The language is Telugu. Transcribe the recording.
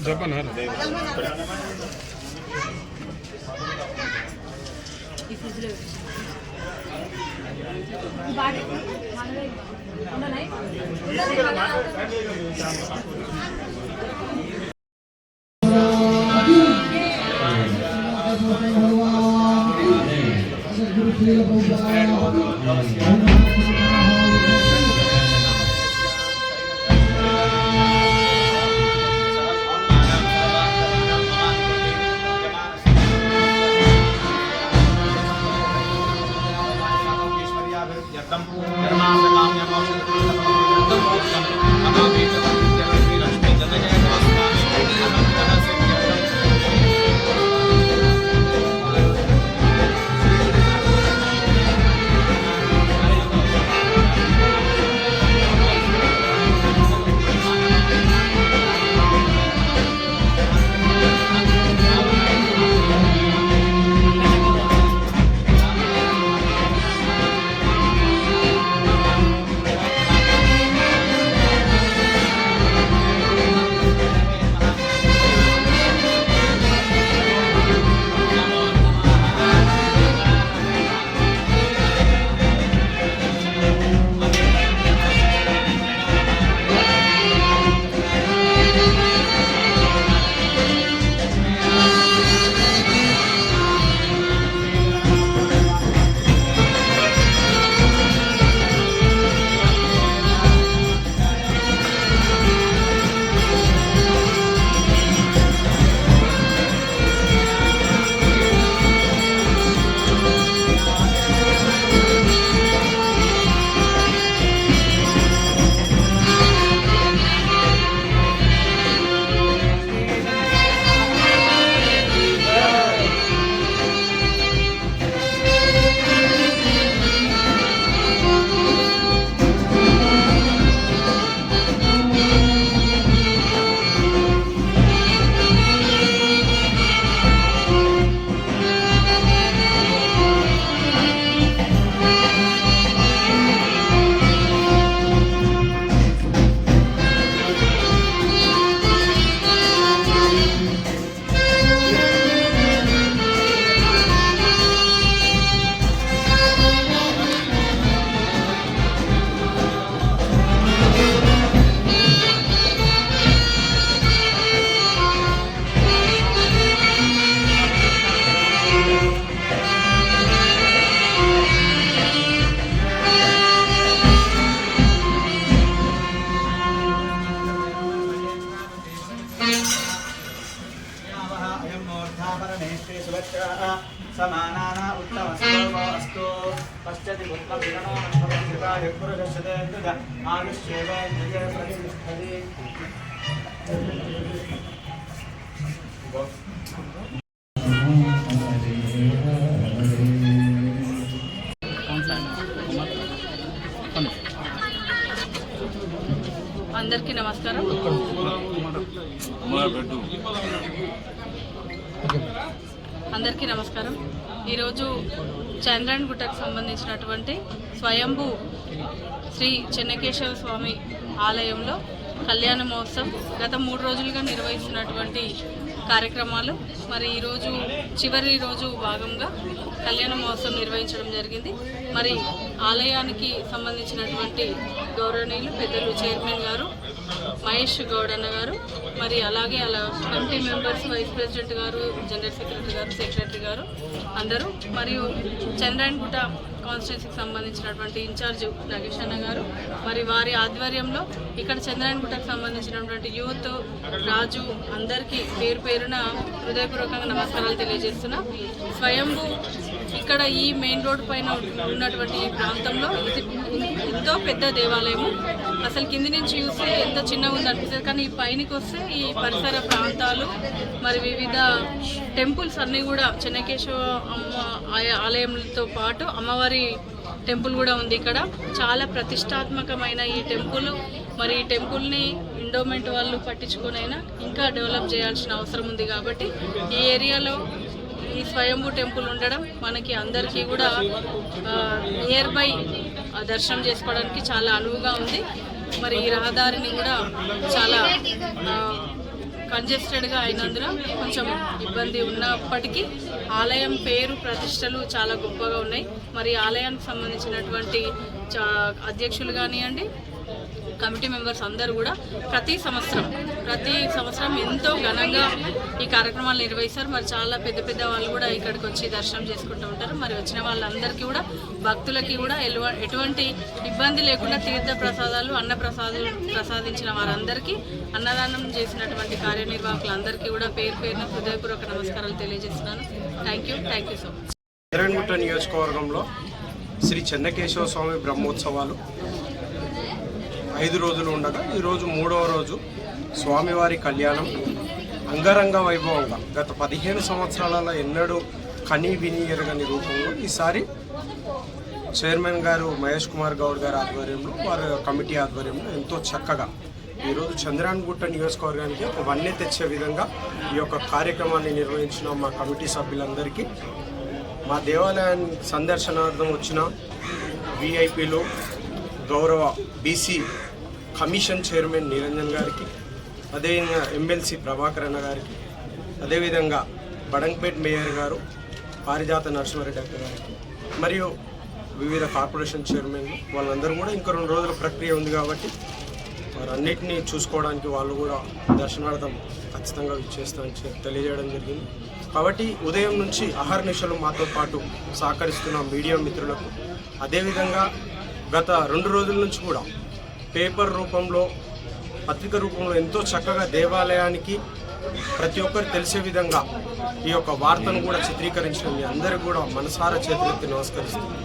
జపన ఈ ఫ్రిడ్జ్ లో ఈ బాటి మనలే ఉండనై समानाना उत्तमस्तु पश्यति उत्तम विरणो नमस्कृताय पुरुषते दुज आयुष्येवेन्द्रिये प्रतिष्ठति అందరికీ నమస్కారం. అందరికీ నమస్కారం. ఈరోజు చంద్రాయణగుట్టకు సంబంధించినటువంటి స్వయంభూ శ్రీ చెన్నకేశవ స్వామి ఆలయంలో కళ్యాణ మహోత్సవం గత 3 రోజులుగా నిర్వహిస్తున్నటువంటి కార్యక్రమాలు. మరి ఈరోజు చివరి రోజు భాగంగా కళ్యాణ మహోత్సవం నిర్వహించడం జరిగింది. మరి ఆలయానికి సంబంధించినటువంటి గౌరవనీయులు పెద్దలు చైర్మన్ గారు మహేష్ గౌడన్న గారు, మరి అలాగే అలా కమిటీ మెంబర్స్, వైస్ ప్రెసిడెంట్ గారు, జనరల్ సెక్రటరీ గారు, సెక్రటరీ గారు అందరూ, మరియు చంద్రాయణగుట్ట కాన్స్టిట్యున్సీకి సంబంధించినటువంటి ఇన్ఛార్జ్ నాగేష్ అన్న గారు, మరి వారి ఆధ్వర్యంలో ఇక్కడ చంద్రాయణగుట్టకు సంబంధించినటువంటి యూత్ రాజు అందరికీ పేరు పేరున హృదయపూర్వకంగా నమస్కారాలు తెలియజేస్తున్నా. స్వయంభూ ఇక్కడ ఈ మెయిన్ రోడ్ పైన ఉన్నటువంటి ఈ ప్రాంతంలో ఇది ఎంతో పెద్ద దేవాలయము. అసలు కింది నుంచి చూస్తే ఎంత చిన్నగా ఉంది అనిపిస్తుంది, కానీ ఈ పైనకి వస్తే ఈ పరిసర ప్రాంతాలు మరి వివిధ టెంపుల్స్ అన్నీ కూడా చెన్నకేశవ అమ్మ ఆలయంతో పాటు అమ్మవారి టెంపుల్ కూడా ఉంది ఇక్కడ. చాలా ప్రతిష్టాత్మకమైన ఈ టెంపుల్, మరి ఈ టెంపుల్ని ఎండోమెంట్ వాళ్ళు పట్టించుకునైనా ఇంకా డెవలప్ చేయాల్సిన అవసరం ఉంది. కాబట్టి ఈ ఏరియాలో ఈ స్వయంభూ టెంపుల్ ఉండడం మనకి అందరికీ కూడా నియర్ బై దర్శనం చేసుకోవడానికి చాలా అనువుగా ఉంది. మరి ఈ రహదారిని కూడా చాలా కంజెస్టెడ్గా అయినందున కొంచెం ఇబ్బంది ఉన్నప్పటికీ ఆలయం పేరు ప్రతిష్టలు చాలా గొప్పగా ఉన్నాయి. మరి ఆలయానికి సంబంధించినటువంటి అధ్యక్షులు కానివ్వండి, కమిటీ మెంబర్స్ అందరూ కూడా ప్రతి సంవత్సరం ఎంతో ఘనంగా ఈ కార్యక్రమాలు నిర్వహిస్తారు. మరి చాలా పెద్ద పెద్ద వాళ్ళు కూడా ఇక్కడికి వచ్చి దర్శనం చేసుకుంటూ ఉంటారు. మరి వచ్చిన వాళ్ళందరికీ కూడా భక్తులకి కూడా ఎటువంటి ఇబ్బంది లేకుండా తీర్థ ప్రసాదాలు ప్రసాదించిన వారందరికీ, అన్నదానం చేసినటువంటి కార్యనిర్వాహకులందరికీ కూడా పేరు పేరున హృదయపూర్వక నమస్కారాలు తెలియజేస్తున్నాను. Thank you so much. Chandrayangutta నియోజకవర్గంలో శ్రీ చెన్నకేశవ స్వామి బ్రహ్మోత్సవాలు 5 రోజులు ఉండగా ఈరోజు 3వ రోజు స్వామివారి కళ్యాణం అంగరంగ వైభవంగా గత 15 సంవత్సరాలలో ఎన్నడూ కని విని ఎరగని రూపంలో ఈసారి చైర్మన్ గారు మహేష్ కుమార్ గౌడ్ గారి ఆధ్వర్యంలో, వారి కమిటీ ఆధ్వర్యంలో ఎంతో చక్కగా ఈరోజు చంద్రాయణగుట్ట నియోజకవర్గానికి ఒక వన్నె తెచ్చే విధంగా ఈ యొక్క కార్యక్రమాన్ని నిర్వహించిన మా కమిటీ సభ్యులందరికీ, మా దేవాలయాన్ని సందర్శనార్థం వచ్చిన విఐపీలు, గౌరవ బీసీ కమిషన్ చైర్మన్ నిరంజన్ గారికి, అదేవిధంగా ఎమ్మెల్సీ ప్రభాకర్ అన్న గారికి, అదేవిధంగా బడంగ్పేట్ మేయర్ గారు పారిజాత నరసింహారెడ్డి అక్క గారికి, మరియు వివిధ కార్పొరేషన్ చైర్మన్లు వాళ్ళందరూ కూడా ఇంకా 2 రోజుల ప్రక్రియ ఉంది కాబట్టి వారన్నిటినీ చూసుకోవడానికి వాళ్ళు కూడా దర్శనార్థం ఖచ్చితంగా ఇచ్చేస్తామని తెలియజేయడం జరిగింది. కాబట్టి ఉదయం నుంచి అహర్నిశలు మాతో పాటు సహకరిస్తున్న మీడియా మిత్రులకు, అదేవిధంగా గత 2 రోజుల నుంచి కూడా పేపర్ రూపంలో, పత్రిక రూపంలో ఎంతో చక్కగా దేవాలయానికి ప్రతి ఒక్కరు తెలిసే విధంగా ఈ యొక్క వార్తను కూడా చిత్రీకరించిన మీ అందరికీ కూడా మనసారా చేతులెత్తి నమస్కరిస్తున్నాను.